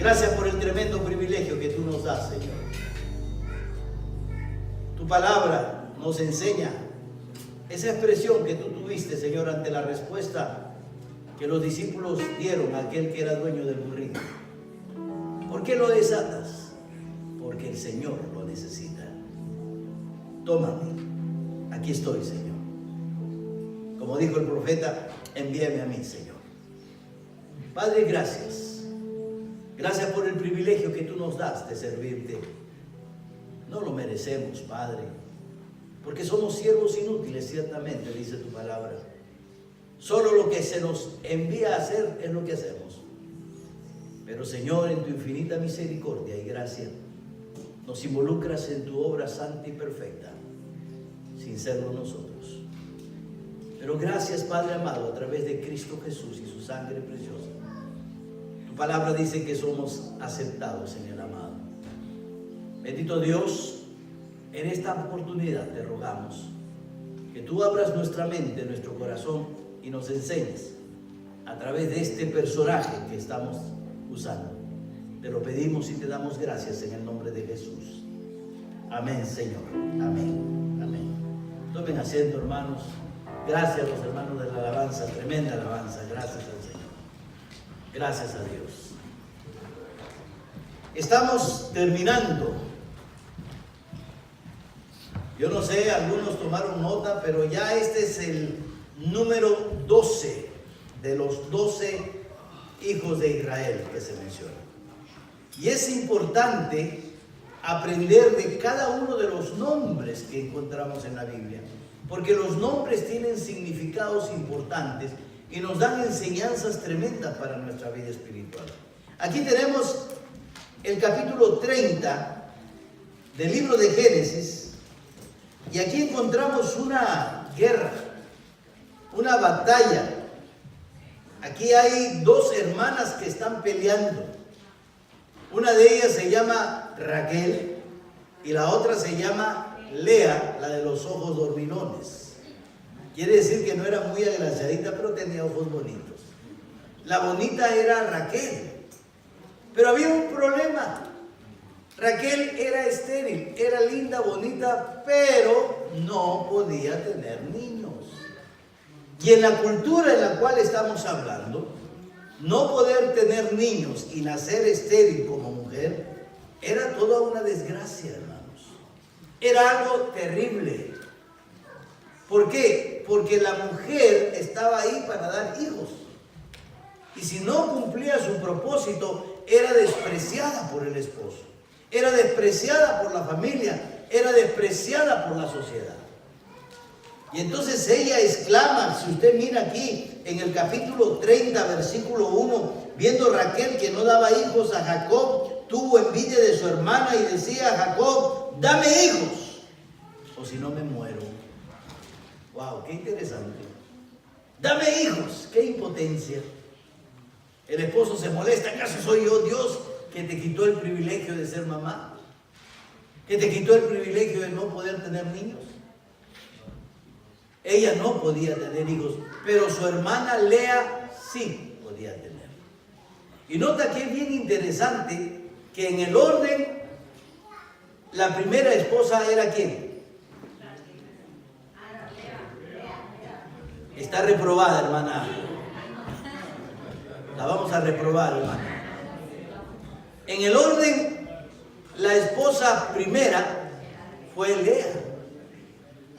Gracias por el tremendo privilegio que tú nos das, Señor. Tu palabra nos enseña esa expresión que tú tuviste, Señor, ante la respuesta que los discípulos dieron a aquel que era dueño del burrito. ¿Por qué lo desatas? Porque el Señor lo necesita. Tómame, aquí estoy, Señor. Como dijo el profeta, envíame a mí, Señor. Padre, gracias. Gracias por el privilegio que tú nos das de servirte. No lo merecemos, Padre, porque somos siervos inútiles, ciertamente, dice tu palabra. Solo lo que se nos envía a hacer es lo que hacemos. Pero, Señor, en tu infinita misericordia y gracia, nos involucras en tu obra santa y perfecta, sin serlo nosotros. Pero gracias, Padre amado, a través de Cristo Jesús y su sangre preciosa. Tu palabra dice que somos aceptados, Señor amado. Bendito Dios, en esta oportunidad te rogamos que tú abras nuestra mente, nuestro corazón y nos enseñes a través de este personaje que estamos usando. Te lo pedimos y te damos gracias en el nombre de Jesús. Amén, Señor. Amén. Amén. Tomen asiento, hermanos. Gracias a los hermanos de la alabanza, tremenda alabanza. Gracias al Señor. Gracias a Dios. Estamos terminando. Yo no sé, algunos tomaron nota, pero ya este es el número 12 de los 12 hijos de Israel que se menciona. Y es importante aprender de cada uno de los nombres que encontramos en la Biblia, porque los nombres tienen significados importantes y nos dan enseñanzas tremendas para nuestra vida espiritual. Aquí tenemos el capítulo 30 del libro de Génesis, y aquí encontramos una guerra, una batalla. Aquí hay dos hermanas que están peleando. Una de ellas se llama Raquel y la otra se llama Lea, la de los ojos dormilones. Quiere decir que no era muy agraciadita, pero tenía ojos bonitos. La bonita era Raquel, pero había un problema. Raquel era estéril, era linda, bonita, pero no podía tener niños. Y en la cultura en la cual estamos hablando, no poder tener niños y nacer estéril como mujer era toda una desgracia, hermanos. Era algo terrible. ¿Por qué? Porque la mujer estaba ahí para dar hijos. Y si no cumplía su propósito, era despreciada por el esposo. Era despreciada por la familia, era despreciada por la sociedad. Y entonces ella exclama, si usted mira aquí en el capítulo 30, versículo 1, viendo Raquel que no daba hijos a Jacob, tuvo envidia de su hermana y decía a Jacob, dame hijos, o si no me muero. Wow, qué interesante. Dame hijos, qué impotencia. El esposo se molesta, ¿acaso soy yo Dios que te quitó el privilegio de ser mamá? ¿Que te quitó el privilegio de no poder tener niños? Ella no podía tener hijos, pero su hermana Lea sí podía tener. Y nota que es bien interesante que en el orden, la primera esposa era ¿quién? Está reprobada, hermana. La vamos a reprobar, hermana. En el orden, la esposa primera fue Lea.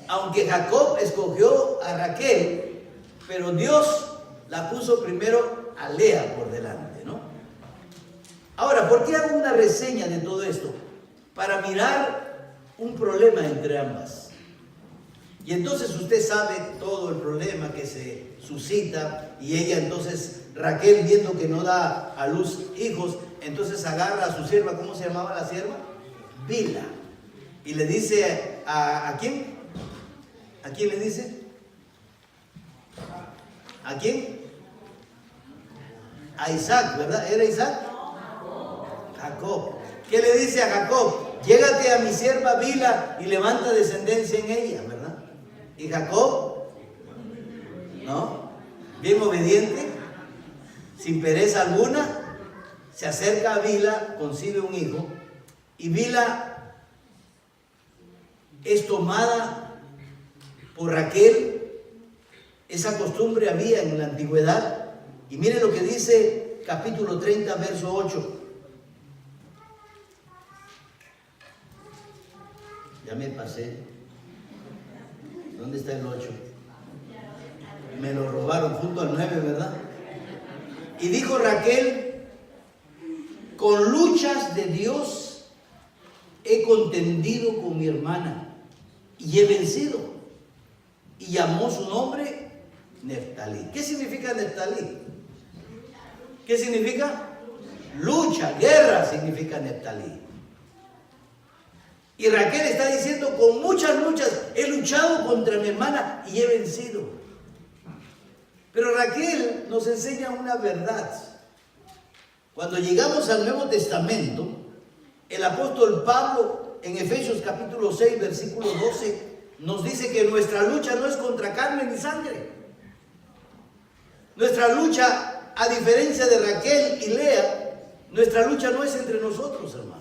Aunque Jacob escogió a Raquel, pero Dios la puso primero a Lea por delante, ¿no? Ahora, ¿por qué hago una reseña de todo esto? Para mirar un problema entre ambas. Y entonces usted sabe todo el problema que se suscita, y ella entonces, Raquel, viendo que no da a luz hijos, entonces agarra a su sierva. ¿Cómo se llamaba la sierva? Bila. Y le dice ¿a quién? ¿A quién le dice? ¿A quién? A Isaac, ¿verdad? ¿Era Isaac? Jacob. ¿Qué le dice a Jacob? Llégate a mi sierva Bila y levanta descendencia en ella, ¿verdad? ¿Y Jacob? ¿No? Bien obediente, sin pereza alguna. se acerca a Bilha, concibe un hijo, y Bilha es tomada por Raquel. Esa costumbre había en la antigüedad. Y miren lo que dice capítulo 30, verso 8. Ya me pasé. ¿Dónde está el 8? Me lo robaron junto al 9, ¿verdad? Y dijo Raquel: con luchas de Dios he contendido con mi hermana y he vencido. Y llamó su nombre Neftalí. ¿Qué significa Neftalí? ¿Qué significa? Lucha, guerra significa Neftalí. Y Raquel está diciendo: con muchas luchas he luchado contra mi hermana y he vencido. Pero Raquel nos enseña una verdad. Cuando llegamos al Nuevo Testamento, el apóstol Pablo en Efesios capítulo 6, versículo 12, nos dice que nuestra lucha no es contra carne ni sangre. Nuestra lucha, a diferencia de Raquel y Lea, nuestra lucha no es entre nosotros, hermanos.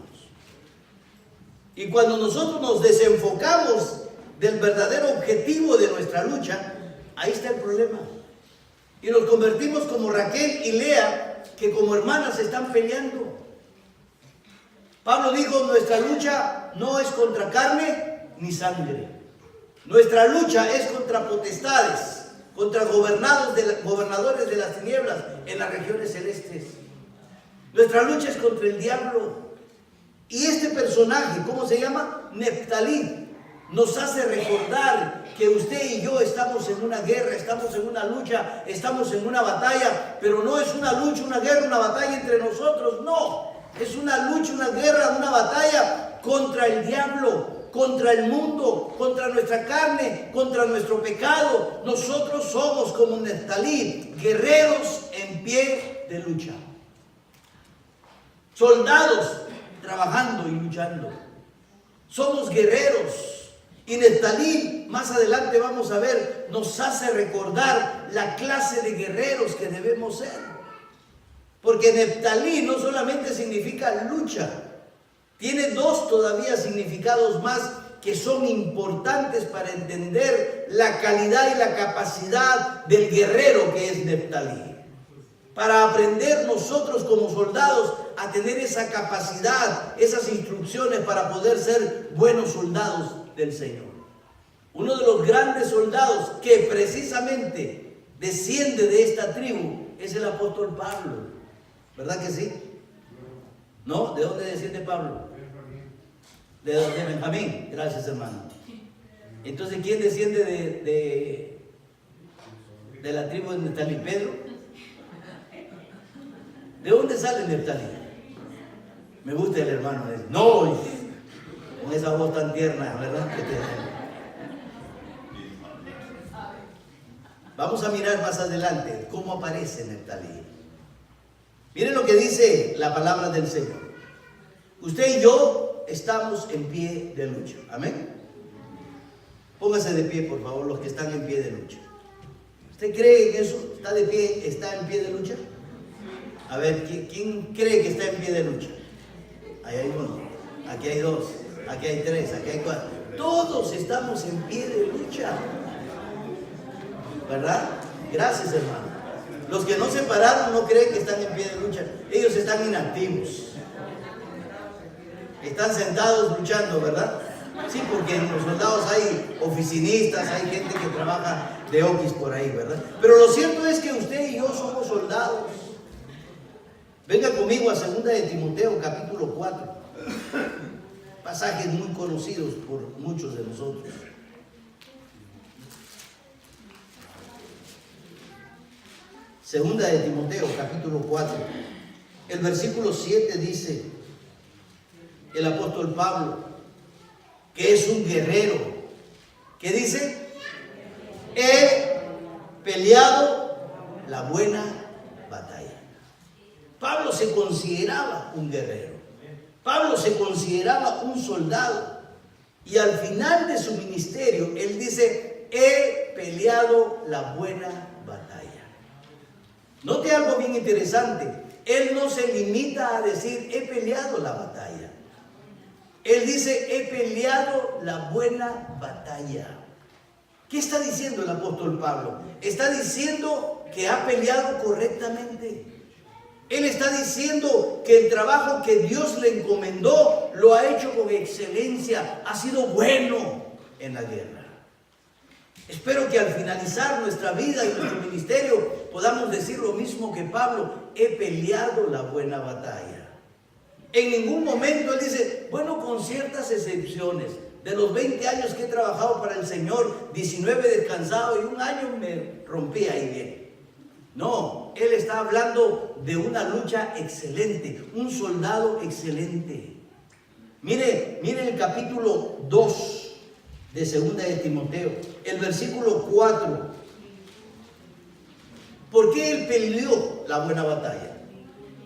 Y cuando nosotros nos desenfocamos del verdadero objetivo de nuestra lucha, ahí está el problema. Y nos convertimos como Raquel y Lea, que como hermanas están peleando. Pablo dijo: nuestra lucha no es contra carne ni sangre. Nuestra lucha es contra potestades, contra gobernadores de las tinieblas en las regiones celestes. Nuestra lucha es contra el diablo. Y este personaje, ¿cómo se llama? Neftalí, nos hace recordar que usted y yo estamos en una guerra, estamos en una lucha, estamos en una batalla, pero no es una lucha, una guerra, una batalla entre nosotros, no. Es una lucha, una guerra, una batalla contra el diablo, contra el mundo, contra nuestra carne, contra nuestro pecado. Nosotros somos como Neftalí, guerreros en pie de lucha. Soldados trabajando y luchando. Somos guerreros. Y Neftalí, más adelante vamos a ver, nos hace recordar la clase de guerreros que debemos ser. Porque Neftalí no solamente significa lucha, tiene dos todavía significados más que son importantes para entender la calidad y la capacidad del guerrero que es Neftalí. Para aprender nosotros como soldados a tener esa capacidad, esas instrucciones para poder ser buenos soldados del Señor. Uno de los grandes soldados que precisamente desciende de esta tribu es el apóstol Pablo. ¿Verdad que sí? ¿No? ¿De dónde desciende Pablo? De Benjamín. Gracias, hermano. Entonces, ¿quién desciende de la tribu de Neftalí? ¿Pedro? ¿De dónde sale Neftalí? Me gusta el hermano. No, con esa voz tan tierna, ¿verdad? Vamos a mirar más adelante cómo aparece Neftalí. Miren lo que dice la palabra del Señor. Usted y yo estamos en pie de lucha. Amén. Póngase de pie, por favor, los que están en pie de lucha. ¿Usted cree que eso está de pie, está en pie de lucha? A ver, ¿quién cree que está en pie de lucha? Ahí hay uno, aquí hay dos, aquí hay tres, aquí hay cuatro. Todos estamos en pie de lucha. ¿Verdad? Gracias, hermano. Los que no se pararon no creen que están en pie de lucha. Ellos están inactivos. Están sentados luchando, ¿verdad? Sí, porque en los soldados hay oficinistas, hay gente que trabaja de oquis por ahí, ¿verdad? Pero lo cierto es que usted y yo somos soldados. Venga conmigo a 2 de Timoteo, capítulo 4. Pasajes muy conocidos por muchos de nosotros. Segunda de Timoteo, capítulo 4. El versículo 7 dice, el apóstol Pablo, que es un guerrero, ¿qué dice? He peleado la buena batalla. Pablo se consideraba un guerrero. Pablo se consideraba un soldado. Y al final de su ministerio, él dice, he peleado la buena batalla. Note algo bien interesante. Él no se limita a decir, he peleado la batalla. Él dice, he peleado la buena batalla. ¿Qué está diciendo el apóstol Pablo? Está diciendo que ha peleado correctamente. Él está diciendo que el trabajo que Dios le encomendó lo ha hecho con excelencia, ha sido bueno en la guerra. Espero que al finalizar nuestra vida y nuestro ministerio podamos decir lo mismo que Pablo, he peleado la buena batalla. En ningún momento él dice, bueno, con ciertas excepciones, de los 20 años que he trabajado para el Señor, 19 descansado y un año me rompí ahí bien. No, él está hablando de una lucha excelente, un soldado excelente. Mire el capítulo 2 de Segunda de Timoteo, el versículo 4. ¿Por qué él peleó la buena batalla?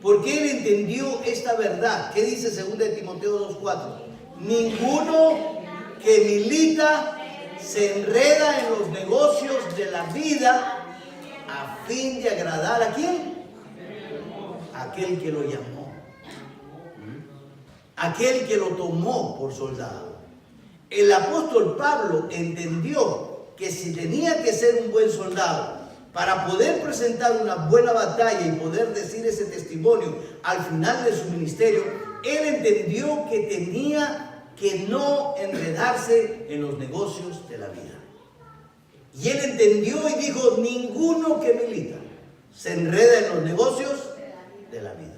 ¿Por qué él entendió esta verdad? ¿Qué dice Segunda de Timoteo 2:4? Ninguno que milita se enreda en los negocios de la vida a fin de agradar ¿a quién? Aquel que lo llamó, aquel que lo tomó por soldado. El apóstol Pablo entendió que si tenía que ser un buen soldado para poder presentar una buena batalla y poder decir ese testimonio al final de su ministerio, él entendió que tenía que no enredarse en los negocios de la vida. Y él entendió y dijo, ninguno que milita se enreda en los negocios de la vida.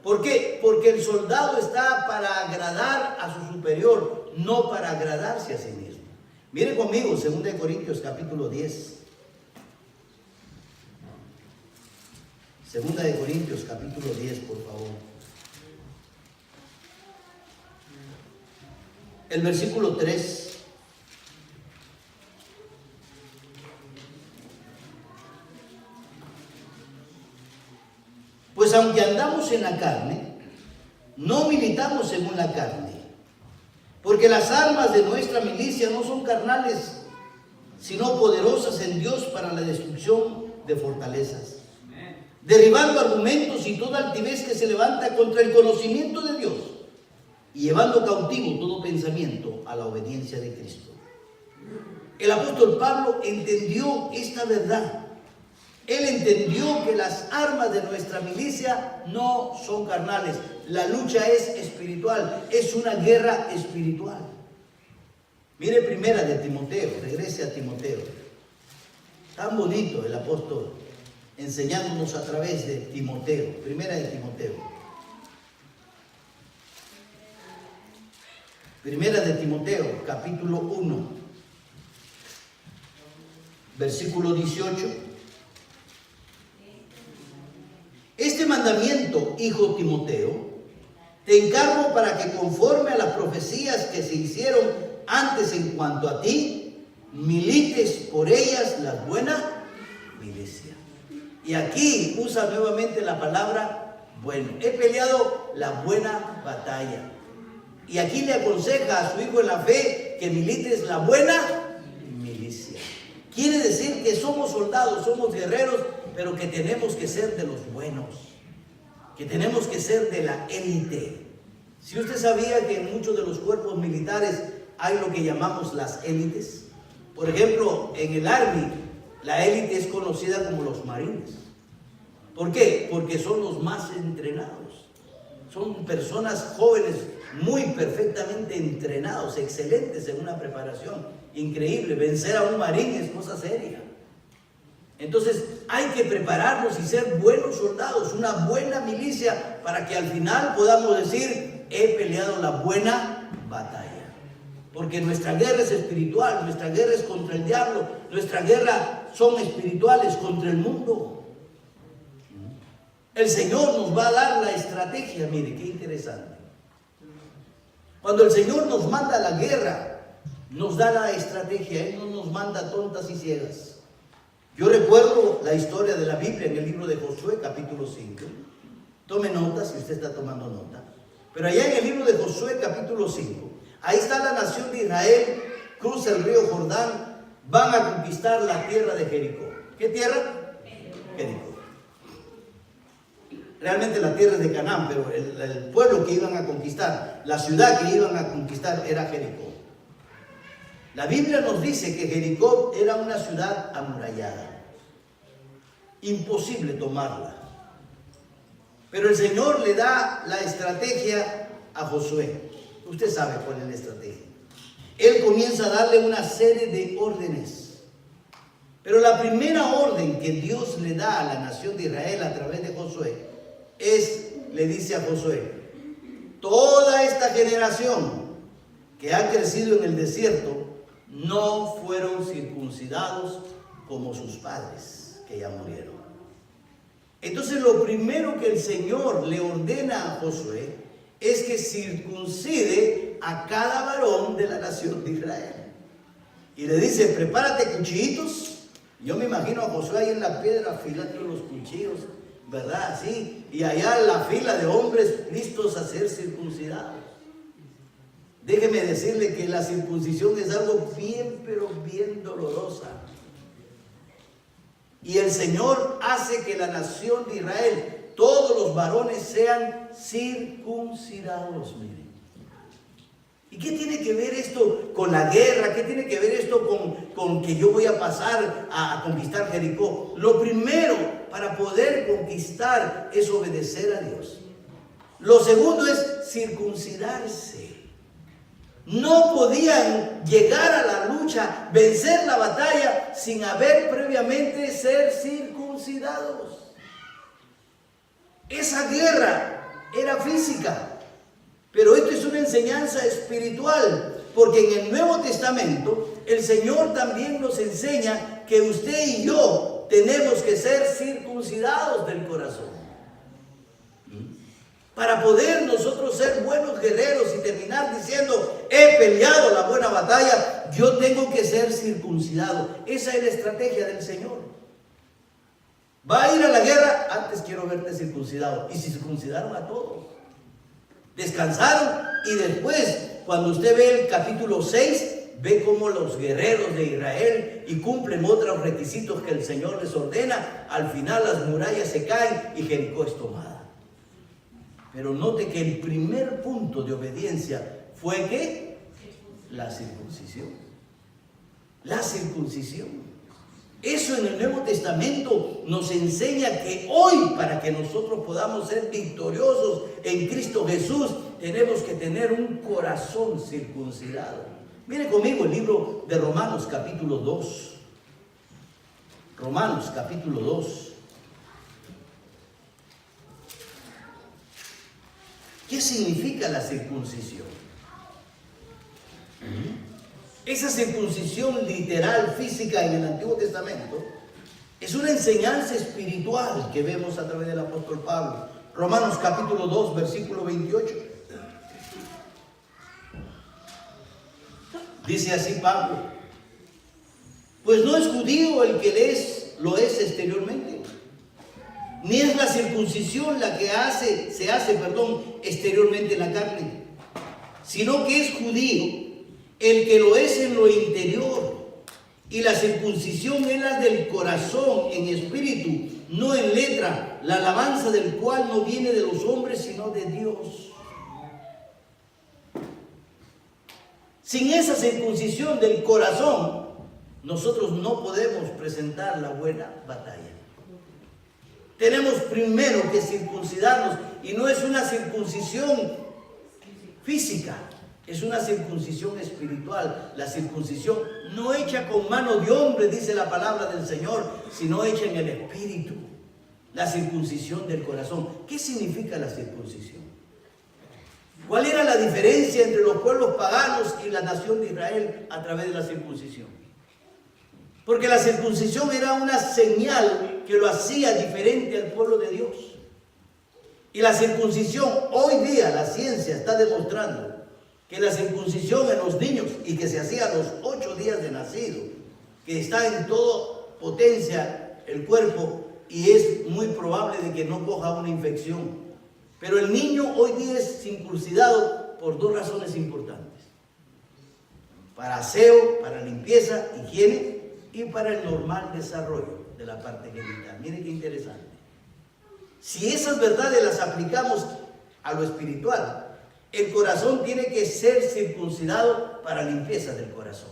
¿Por qué? Porque el soldado está para agradar a su superior, no para agradarse a sí mismo. Mire conmigo, 2 Corintios capítulo 10. 2 Corintios capítulo 10, por favor. El versículo 3. Pues aunque andamos en la carne, no militamos según la carne, porque las armas de nuestra milicia no son carnales, sino poderosas en Dios para la destrucción de fortalezas, derribando argumentos y toda altivez que se levanta contra el conocimiento de Dios, y llevando cautivo todo pensamiento a la obediencia de Cristo. El apóstol Pablo entendió esta verdad. Él entendió que las armas de nuestra milicia no son carnales. La lucha es espiritual, es una guerra espiritual. Mire primera de Timoteo, regrese a Timoteo. Tan bonito el apóstol enseñándonos a través de Timoteo. Primera de Timoteo. Primera de Timoteo, capítulo 1, versículo 18. Este mandamiento, hijo Timoteo, te encargo para que conforme a las profecías que se hicieron antes en cuanto a ti, milites por ellas la buena milicia. Y aquí usa nuevamente la palabra bueno. He peleado la buena batalla. Y aquí le aconseja a su hijo en la fe que milites la buena milicia. Quiere decir que somos soldados, somos guerreros, pero que tenemos que ser de los buenos, que tenemos que ser de la élite. Si usted sabía que en muchos de los cuerpos militares hay lo que llamamos las élites. Por ejemplo, en el Army, la élite es conocida como los marines. ¿Por qué? Porque son los más entrenados. Son personas jóvenes muy perfectamente entrenados, excelentes en una preparación increíble. Vencer a un marín es cosa seria. Entonces hay que prepararnos y ser buenos soldados, una buena milicia, para que al final podamos decir, he peleado la buena batalla. Porque nuestra guerra es espiritual, nuestra guerra es contra el diablo, nuestra guerra son espirituales contra el mundo. El Señor nos va a dar la estrategia, mire, qué interesante. Cuando el Señor nos manda a la guerra, nos da la estrategia, Él no nos manda tontas y ciegas. Yo recuerdo la historia de la Biblia en el libro de Josué, capítulo 5. Tome nota si usted está tomando nota. Pero allá en el libro de Josué, capítulo 5, ahí está la nación de Israel, cruza el río Jordán, van a conquistar la tierra de Jericó. ¿Qué tierra? Jericó. realmente la tierra es de Canaán, pero el pueblo que iban a conquistar, la ciudad que iban a conquistar era Jericó. La Biblia nos dice que Jericó era una ciudad amurallada, imposible tomarla. Pero el Señor le da la estrategia a Josué. Usted sabe cuál es la estrategia. Él comienza a darle una serie de órdenes. Pero la primera orden que Dios le da a la nación de Israel a través de Josué le dice a Josué: toda esta generación que ha crecido en el desierto no fueron circuncidados como sus padres, que ya murieron. Entonces lo primero que el Señor le ordena a Josué es que circuncide a cada varón de la nación de Israel. Y le dice: prepárate cuchillitos. Yo me imagino a Josué ahí en la piedra afilando los cuchillos, ¿verdad? Así. Y allá la fila de hombres listos a ser circuncidados. Déjeme decirle que la circuncisión es algo bien, pero bien dolorosa. Y el Señor hace que la nación de Israel, todos los varones, sean circuncidados. Miren. ¿Y qué tiene que ver esto con la guerra? ¿Qué tiene que ver esto con que yo voy a pasar a conquistar Jericó? Lo primero para poder conquistar es obedecer a Dios. Lo segundo es circuncidarse. No podían llegar a la lucha, vencer la batalla, sin haber previamente ser circuncidados. Esa guerra era física. Pero esto es una enseñanza espiritual, porque en el Nuevo Testamento el Señor también nos enseña que usted y yo tenemos que ser circuncidados del corazón. Para poder nosotros ser buenos guerreros y terminar diciendo: he peleado la buena batalla, yo tengo que ser circuncidado. Esa es la estrategia del Señor. Va a ir a la guerra, antes quiero verte circuncidado. Y circuncidaron a todos. Descansaron, y después, cuando usted ve el capítulo 6, ve cómo los guerreros de Israel y cumplen otros requisitos que el Señor les ordena. Al final las murallas se caen y Jericó es tomada. Pero note que el primer punto de obediencia fue ¿qué? La circuncisión. La circuncisión. Eso en el Nuevo Testamento nos enseña que hoy, para que nosotros podamos ser victoriosos en Cristo Jesús, tenemos que tener un corazón circuncidado. Mire conmigo el libro de Romanos capítulo 2. Romanos capítulo 2. ¿Qué significa la circuncisión? Esa circuncisión literal, física en el Antiguo Testamento, es una enseñanza espiritual que vemos a través del apóstol Pablo. Romanos capítulo 2, versículo 28. Dice así Pablo: pues no es judío el que lo es exteriormente, ni es la circuncisión la que se hace exteriormente en la carne, sino que es judío el que lo es en lo interior, y la circuncisión es la del corazón, en espíritu, no en letra, la alabanza del cual no viene de los hombres, sino de Dios. Sin esa circuncisión del corazón, nosotros no podemos presentar la buena batalla. Tenemos primero que circuncidarnos, y no es una circuncisión física, es una circuncisión espiritual. La circuncisión no hecha con mano de hombre, dice la palabra del Señor, sino hecha en el espíritu. La circuncisión del corazón. ¿Qué significa la circuncisión? ¿Cuál era la diferencia entre los pueblos paganos y la nación de Israel a través de la circuncisión? Porque la circuncisión era una señal que lo hacía diferente al pueblo de Dios. Y la circuncisión, hoy día la ciencia está demostrando que la circuncisión en los niños, y que se hacía a los 8 días de nacido, que está en toda potencia el cuerpo, y es muy probable de que no coja una infección. Pero el niño hoy día es circuncidado por 2 razones importantes: para aseo, para limpieza, higiene, y para el normal desarrollo de la parte genital. Miren qué interesante. si esas verdades las aplicamos a lo espiritual, el corazón tiene que ser circuncidado para limpieza del corazón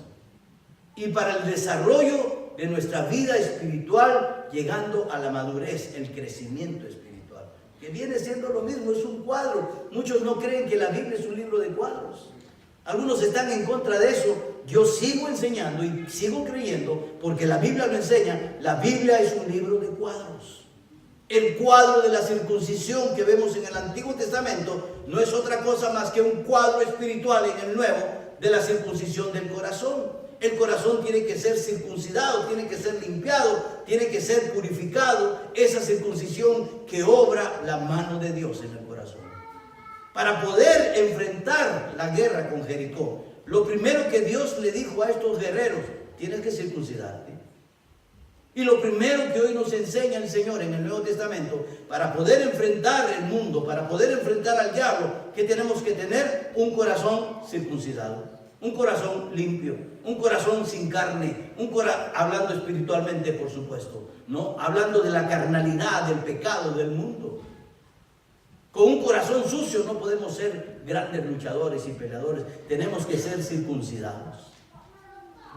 y para el desarrollo de nuestra vida espiritual, llegando a la madurez, el crecimiento espiritual, que viene siendo lo mismo, es un cuadro. Muchos no creen que la Biblia es un libro de cuadros. Algunos están en contra de eso. Yo sigo enseñando y sigo creyendo, porque la Biblia lo enseña. La Biblia es un libro de cuadros. El cuadro de la circuncisión que vemos en el Antiguo Testamento no es otra cosa más que un cuadro espiritual en el Nuevo de la circuncisión del corazón. El corazón tiene que ser circuncidado, tiene que ser limpiado, tiene que ser purificado. Esa circuncisión que obra la mano de Dios en el corazón. Para poder enfrentar la guerra con Jericó, lo primero que Dios le dijo a estos guerreros: tienes que circuncidarte. Y lo primero que hoy nos enseña el Señor en el Nuevo Testamento, para poder enfrentar el mundo, para poder enfrentar al diablo, que tenemos que tener un corazón circuncidado, un corazón limpio, un corazón sin carne, hablando espiritualmente, por supuesto, ¿no? Hablando de la carnalidad, del pecado, del mundo. Con un corazón sucio no podemos ser grandes luchadores y peleadores. Tenemos que ser circuncidados.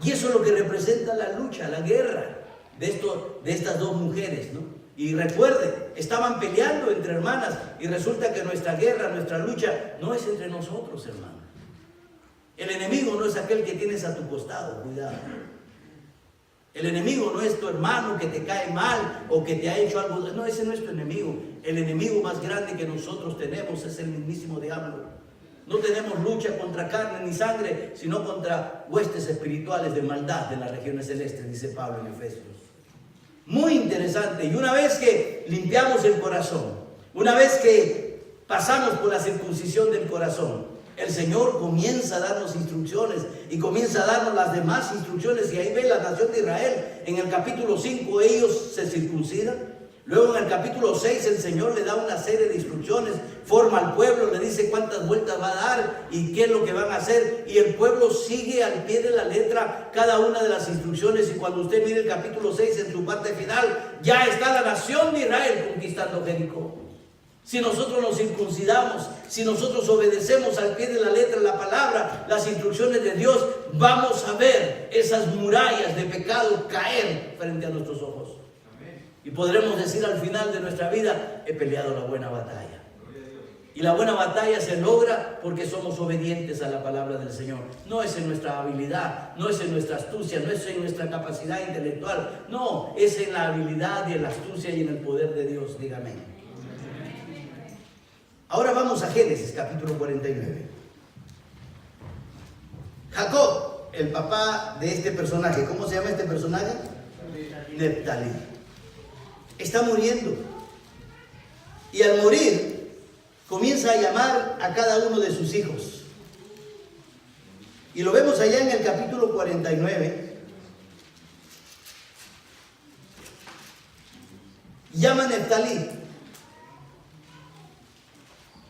Y eso es lo que representa la lucha, la guerra de estas dos mujeres, ¿no? Y recuerden, estaban peleando entre hermanas, y resulta que nuestra guerra, nuestra lucha no es entre nosotros, hermanos. El enemigo no es aquel que tienes a tu costado, cuidado. El enemigo no es tu hermano que te cae mal o que te ha hecho algo. No, ese no es tu enemigo. El enemigo más grande que nosotros tenemos es el mismísimo diablo. No tenemos lucha contra carne ni sangre, sino contra huestes espirituales de maldad de las regiones celestes, dice Pablo en Efesios. Muy interesante. Y una vez que limpiamos el corazón, una vez que pasamos por la circuncisión del corazón, el Señor comienza a darnos instrucciones y comienza a darnos las demás instrucciones. Y ahí ve la nación de Israel. En el capítulo 5 ellos se circuncidan. Luego en el capítulo 6 el Señor le da una serie de instrucciones, forma al pueblo, le dice cuántas vueltas va a dar y qué es lo que van a hacer. Y el pueblo sigue al pie de la letra cada una de las instrucciones. Y cuando usted mire el capítulo 6 en su parte final, ya está la nación de Israel conquistando Jericó. Si nosotros nos circuncidamos, si nosotros obedecemos al pie de la letra la palabra, las instrucciones de Dios, vamos a ver esas murallas de pecado caer frente a nuestros ojos. Y podremos decir al final de nuestra vida: he peleado la buena batalla. Y la buena batalla se logra porque somos obedientes a la palabra del Señor. No es en nuestra habilidad, no es en nuestra astucia, no es en nuestra capacidad intelectual. No, es en la habilidad y en la astucia y en el poder de Dios. Dígame. Ahora vamos a Génesis capítulo 49. Jacob, el papá de este personaje, ¿cómo se llama este personaje? Neftalí. Está muriendo. Y al morir, comienza a llamar a cada uno de sus hijos. Y lo vemos allá en el capítulo 49. Llama a Neftalí.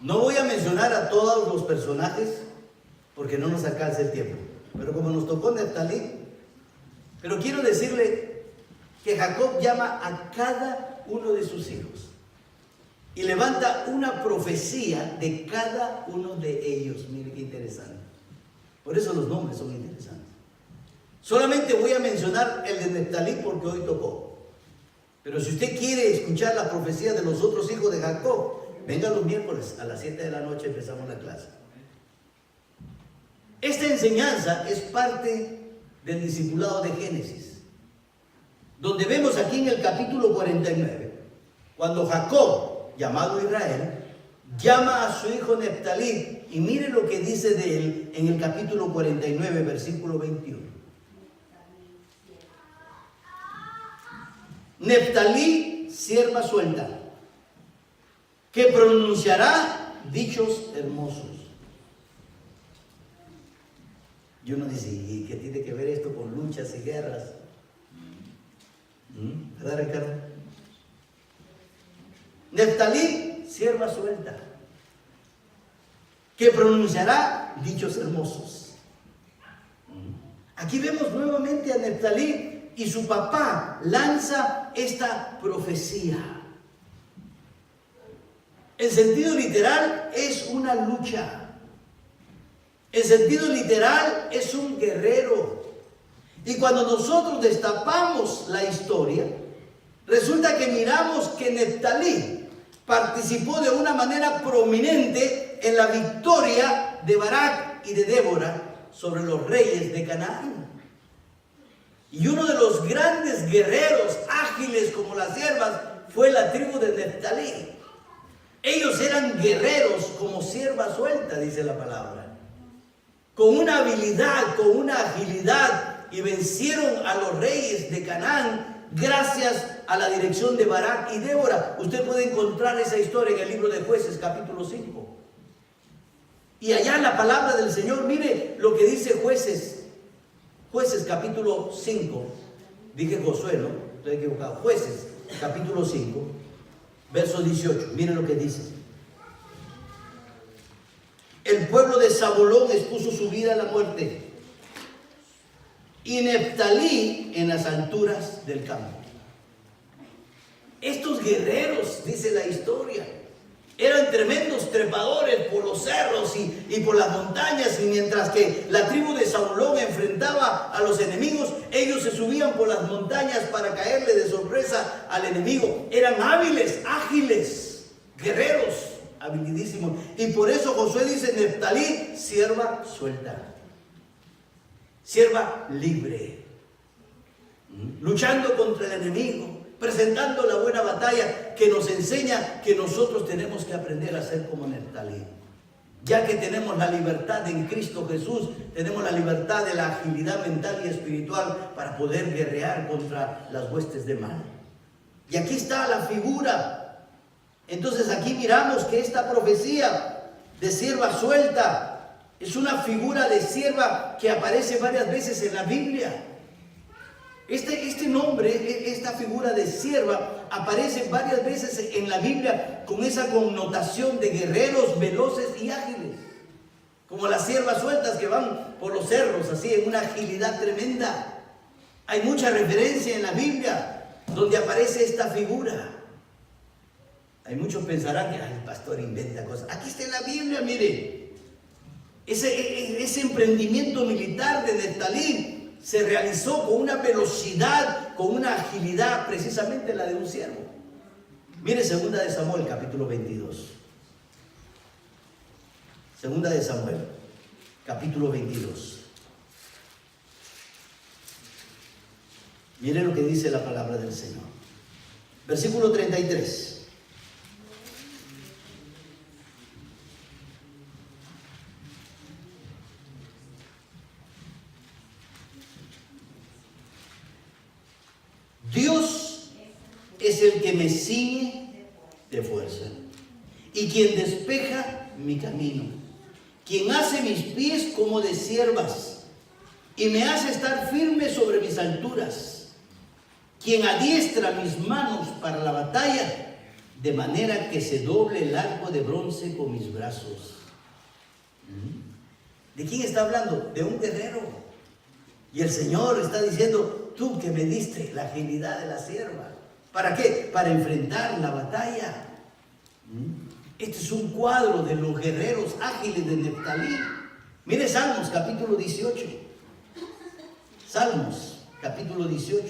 No voy a mencionar a todos los personajes porque no nos alcanza el tiempo. Pero como nos tocó Neftalí, pero quiero decirle que Jacob llama a cada uno de sus hijos y levanta una profecía de cada uno de ellos. Mire qué interesante. Por eso los nombres son interesantes. Solamente voy a mencionar el de Neftalí porque hoy tocó. Pero si usted quiere escuchar la profecía de los otros hijos de Jacob, venga los miércoles a las 7 de la noche, empezamos la clase. Esta enseñanza es parte del discipulado de Génesis, donde vemos aquí en el capítulo 49, cuando Jacob, llamado Israel, llama a su hijo Neftalí, y mire lo que dice de él en el capítulo 49, versículo 21. Neftalí, sierva suelta, que pronunciará dichos hermosos. Y uno dice: ¿y qué tiene que ver esto con luchas y guerras? ¿Verdad, Ricardo? Neftalí, sierva suelta, que pronunciará dichos hermosos. Aquí vemos nuevamente a Neftalí y su papá lanza esta profecía. En sentido literal es una lucha. En sentido literal es un guerrero. Y cuando nosotros destapamos la historia, resulta que miramos que Neftalí participó de una manera prominente en la victoria de Barak y de Débora sobre los reyes de Canaán. Y uno de los grandes guerreros ágiles como las siervas fue la tribu de Neftalí. Ellos eran guerreros como sierva suelta, dice la palabra, con una habilidad, con una agilidad, y vencieron a los reyes de Canaán gracias a la dirección de Barak y Débora. Usted puede encontrar esa historia en el libro de Jueces, capítulo 5. Y allá la palabra del Señor, mire lo que dice Jueces, capítulo 5. Dije Josué, ¿no? Estoy equivocado. Jueces, capítulo 5, verso 18. Mire lo que dice. El pueblo de Zabulón expuso su vida a la muerte, y Neftalí en las alturas del campo. Estos guerreros, dice la historia, eran tremendos trepadores por los cerros y por las montañas, y mientras que la tribu de Zabulón enfrentaba a los enemigos, ellos se subían por las montañas para caerle de sorpresa al enemigo. Eran hábiles, ágiles, guerreros, habilidísimos. Y por eso Josué dice: Neftalí, sierva suelta, sierva libre, luchando contra el enemigo, presentando la buena batalla, que nos enseña que nosotros tenemos que aprender a ser como Neftalí. Ya que tenemos la libertad en Cristo Jesús, tenemos la libertad de la agilidad mental y espiritual para poder guerrear contra las huestes de mal. Y aquí está la figura. Entonces aquí miramos que esta profecía de sierva suelta es una figura de sierva que aparece varias veces en la Biblia. Este nombre, esta figura de sierva, aparece varias veces en la Biblia con esa connotación de guerreros veloces y ágiles, como las siervas sueltas que van por los cerros así en una agilidad tremenda. Hay mucha referencia en la Biblia donde aparece esta figura. Hay muchos pensarán que el pastor inventa cosas. Aquí está en la Biblia, mire. Ese emprendimiento militar de Neftalí se realizó con una velocidad, con una agilidad, precisamente la de un siervo. Mire 2 de Samuel, capítulo 22. 2 de Samuel, capítulo 22. Mire lo que dice la palabra del Señor. Versículo 33. Dios es el que me ciñe de fuerza y quien despeja mi camino, quien hace mis pies como de siervas y me hace estar firme sobre mis alturas, quien adiestra mis manos para la batalla, de manera que se doble el arco de bronce con mis brazos. ¿De quién está hablando? De un guerrero. Y el Señor está diciendo: tú que me diste la agilidad de la sierva. ¿Para qué? Para enfrentar la batalla. Este es un cuadro de los guerreros ágiles de Neftalí. Mire Salmos capítulo 18. Salmos capítulo 18.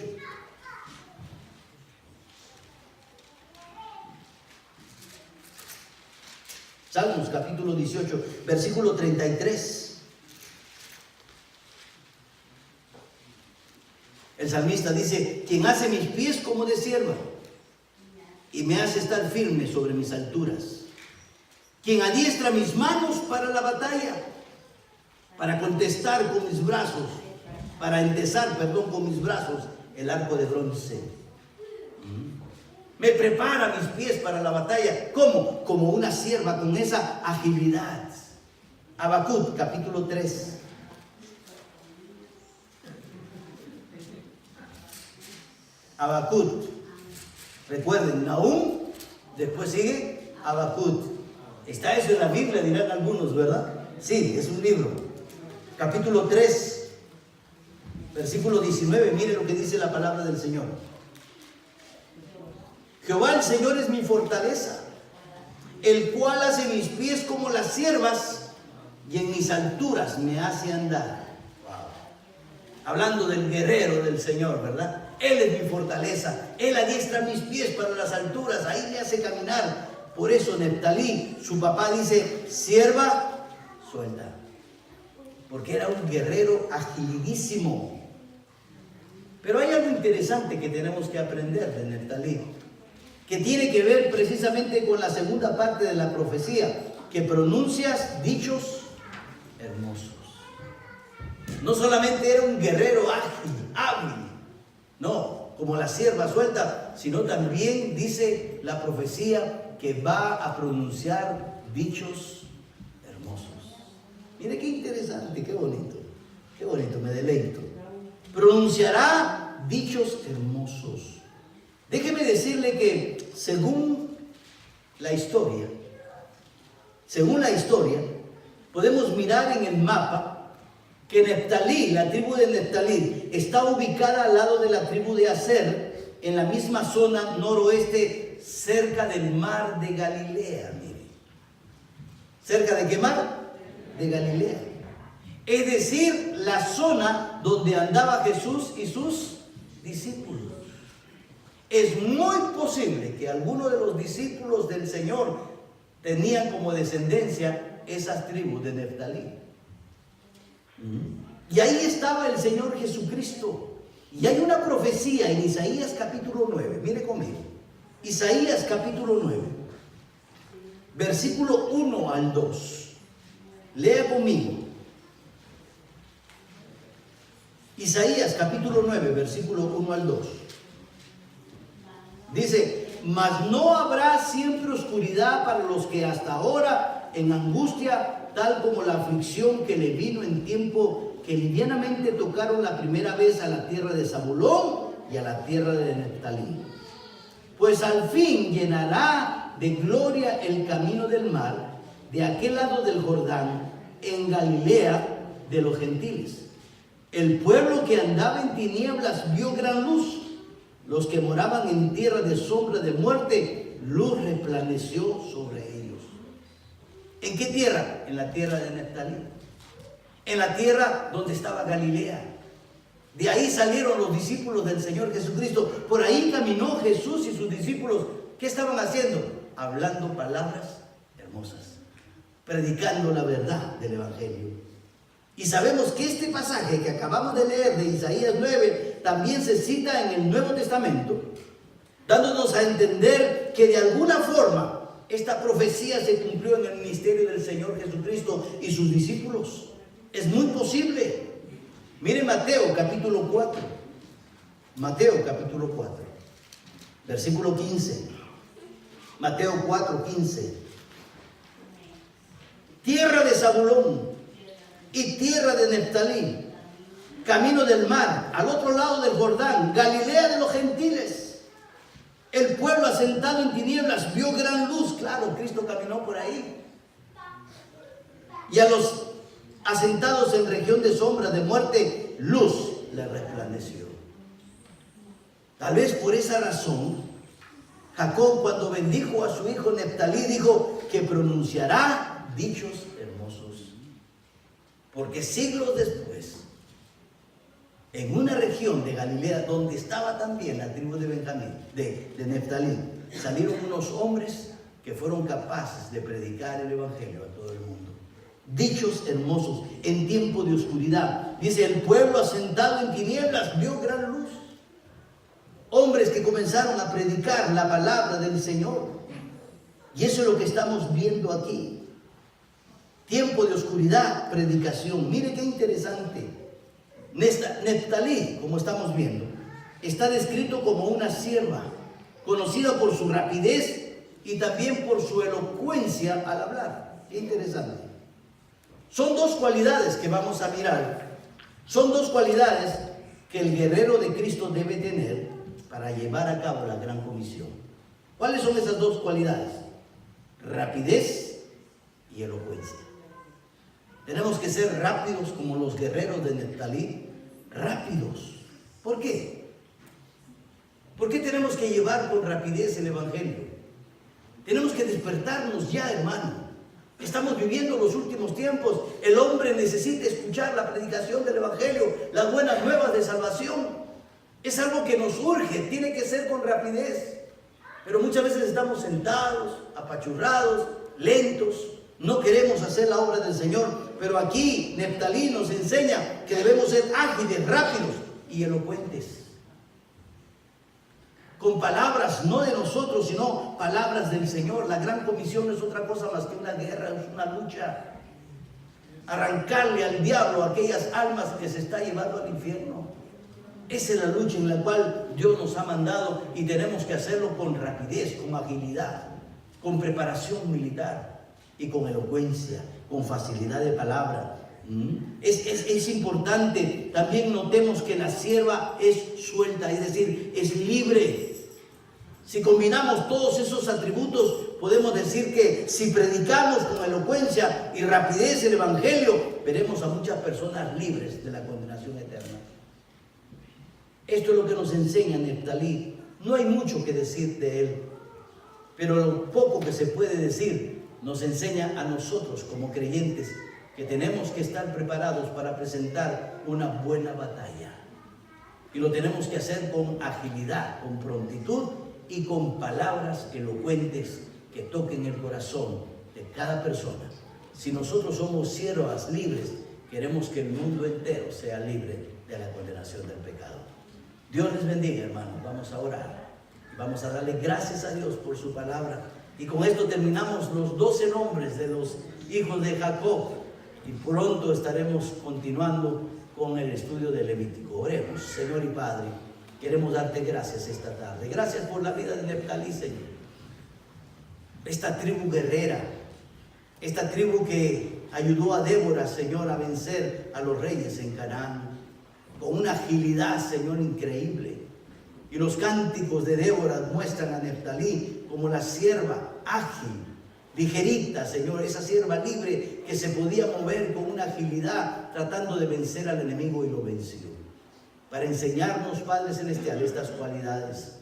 Salmos capítulo 18, versículo 33. El salmista dice: quien hace mis pies como de sierva y me hace estar firme sobre mis alturas, quien adiestra mis manos para la batalla, para contestar con mis brazos, para entesar, con mis brazos el arco de bronce. Me prepara mis pies para la batalla. ¿Cómo? Como una sierva, con esa agilidad. Habacuc capítulo 3. Habacuc. Recuerden, Nahum, después sigue Habacuc. Está eso en la Biblia, dirán algunos, ¿verdad? Sí, es un libro. Capítulo 3, versículo 19, mire lo que dice la palabra del Señor. Jehová el Señor es mi fortaleza, el cual hace mis pies como las ciervas y en mis alturas me hace andar. Wow. Hablando del guerrero del Señor, ¿verdad? Él es mi fortaleza, Él adiestra mis pies para las alturas, ahí me hace caminar. Por eso Neftalí, su papá dice, sierva, suelta. Porque era un guerrero agilísimo. Pero hay algo interesante que tenemos que aprender de Neftalí, que tiene que ver precisamente con la segunda parte de la profecía, que pronuncias dichos hermosos. No solamente era un guerrero ágil, hábil, no, como la sierva suelta, sino también dice la profecía que va a pronunciar dichos hermosos. Mire qué interesante, qué bonito, me deleito. Pronunciará dichos hermosos. Déjeme decirle que según la historia, podemos mirar en el mapa que Neftalí, la tribu de Neftalí, está ubicada al lado de la tribu de Aser, en la misma zona noroeste, cerca del mar de Galilea. Mire. ¿Cerca de qué mar? De Galilea. Es decir, la zona donde andaba Jesús y sus discípulos. Es muy posible que algunos de los discípulos del Señor tenían como descendencia esas tribus de Neftalí. Y ahí estaba el Señor Jesucristo. Y hay una profecía en Isaías capítulo 9. Mire conmigo. Isaías capítulo 9. Versículo 1 al 2. Lea conmigo. Isaías capítulo 9, versículo 1 al 2. Dice, mas no habrá siempre oscuridad para los que hasta ahora en angustia, tal como la aflicción que le vino en tiempo que livianamente tocaron la primera vez a la tierra de Zabulón y a la tierra de Neftalí. Pues al fin llenará de gloria el camino del mar, de aquel lado del Jordán, en Galilea de los gentiles. El pueblo que andaba en tinieblas vio gran luz. Los que moraban en tierra de sombra de muerte, luz resplandeció sobre ellos. ¿En qué tierra? En la tierra de Neftalí. En la tierra donde estaba Galilea. De ahí salieron los discípulos del Señor Jesucristo. Por ahí caminó Jesús y sus discípulos. ¿Qué estaban haciendo? Hablando palabras hermosas. Predicando la verdad del Evangelio. Y sabemos que este pasaje que acabamos de leer de Isaías 9 también se cita en el Nuevo Testamento, dándonos a entender que de alguna forma esta profecía se cumplió en el ministerio del Señor Jesucristo y sus discípulos. Es muy posible. Mire Mateo capítulo 4. Mateo capítulo 4. Versículo 15. Mateo 4, 15. Tierra de Zabulón y tierra de Neftalí, camino del mar, al otro lado del Jordán, Galilea de los gentiles. El pueblo asentado en tinieblas vio gran luz. Claro, Cristo caminó por ahí. Y a los asentados en región de sombra de muerte, luz le resplandeció. Tal vez por esa razón, Jacob, cuando bendijo a su hijo Neftalí, dijo que pronunciará dichos hermosos. Porque siglos después, en una región de Galilea, donde estaba también la tribu de Benjamín, de Neftalí, salieron unos hombres que fueron capaces de predicar el Evangelio a todo el mundo. Dichos hermosos en tiempo de oscuridad. Dice, el pueblo asentado en tinieblas vio gran luz. Hombres que comenzaron a predicar la palabra del Señor. Y eso es lo que estamos viendo aquí. Tiempo de oscuridad, predicación. Mire qué interesante. Neftalí, como estamos viendo, está descrito como una sierva, conocida por su rapidez y también por su elocuencia al hablar. Qué interesante. Son dos cualidades que vamos a mirar. Son dos cualidades que el guerrero de Cristo debe tener para llevar a cabo la gran comisión. ¿Cuáles son esas dos cualidades? Rapidez y elocuencia. Tenemos que ser rápidos como los guerreros de Neftalí. Rápidos. ¿Por qué? ¿Por qué tenemos que llevar con rapidez el Evangelio? Tenemos que despertarnos ya, hermano. Estamos viviendo los últimos tiempos. El hombre necesita escuchar la predicación del Evangelio, las buenas nuevas de salvación. Es algo que nos urge, tiene que ser con rapidez. Pero muchas veces estamos sentados, apachurrados, lentos. No queremos hacer la obra del Señor. Pero aquí Neftalí nos enseña que debemos ser ágiles, rápidos y elocuentes. Con palabras no de nosotros, sino palabras del Señor. La gran comisión no es otra cosa más que una guerra, es una lucha. Arrancarle al diablo aquellas almas que se está llevando al infierno. Esa es la lucha en la cual Dios nos ha mandado y tenemos que hacerlo con rapidez, con agilidad, con preparación militar y con elocuencia, con facilidad de palabra. Es importante. También notemos que la sierva es suelta, es decir, es libre. Si combinamos todos esos atributos, podemos decir que si predicamos con elocuencia y rapidez el Evangelio, veremos a muchas personas libres de la condenación eterna. Esto es lo que nos enseña Neftalí. No hay mucho que decir de él, pero lo poco que se puede decir nos enseña a nosotros como creyentes que tenemos que estar preparados para presentar una buena batalla. Y lo tenemos que hacer con agilidad, con prontitud y con palabras elocuentes que toquen el corazón de cada persona. Si nosotros somos siervas libres, queremos que el mundo entero sea libre de la condenación del pecado. Dios les bendiga, hermanos. Vamos a orar. Vamos a darle gracias a Dios por su palabra. Y con esto terminamos los 12 nombres de los hijos de Jacob. Y pronto estaremos continuando con el estudio de Levítico. Oremos. Señor y Padre, queremos darte gracias esta tarde. Gracias por la vida de Neftalí, Señor. Esta tribu guerrera, esta tribu que ayudó a Débora, Señor, a vencer a los reyes en Canaán, con una agilidad, Señor, increíble. Y los cánticos de Débora muestran a Neftalí como la sierva ágil, ligerita, Señor, esa sierva libre que se podía mover con una agilidad tratando de vencer al enemigo y lo venció. Para enseñarnos, Padre Celestial, estas cualidades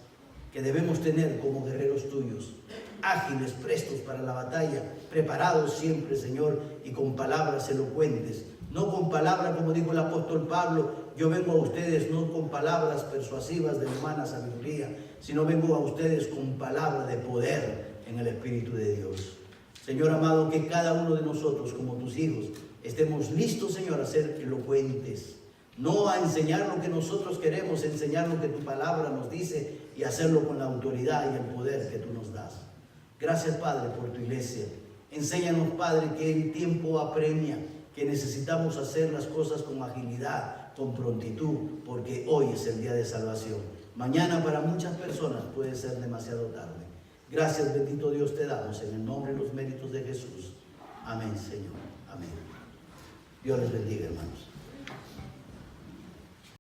que debemos tener como guerreros tuyos, ágiles, prestos para la batalla, preparados siempre, Señor, y con palabras elocuentes. No con palabras, como dijo el apóstol Pablo, yo vengo a ustedes no con palabras persuasivas de humana sabiduría, sino vengo a ustedes con palabra de poder en el Espíritu de Dios. Señor amado, que cada uno de nosotros, como tus hijos, estemos listos, Señor, a ser elocuentes. No a enseñar lo que nosotros queremos, enseñar lo que tu palabra nos dice y hacerlo con la autoridad y el poder que tú nos das. Gracias, Padre, por tu iglesia. Enséñanos, Padre, que el tiempo apremia, que necesitamos hacer las cosas con agilidad, con prontitud, porque hoy es el día de salvación. Mañana para muchas personas puede ser demasiado tarde. Gracias, bendito Dios, te damos en el nombre y los méritos de Jesús. Amén, Señor. Amén. Dios les bendiga, hermanos.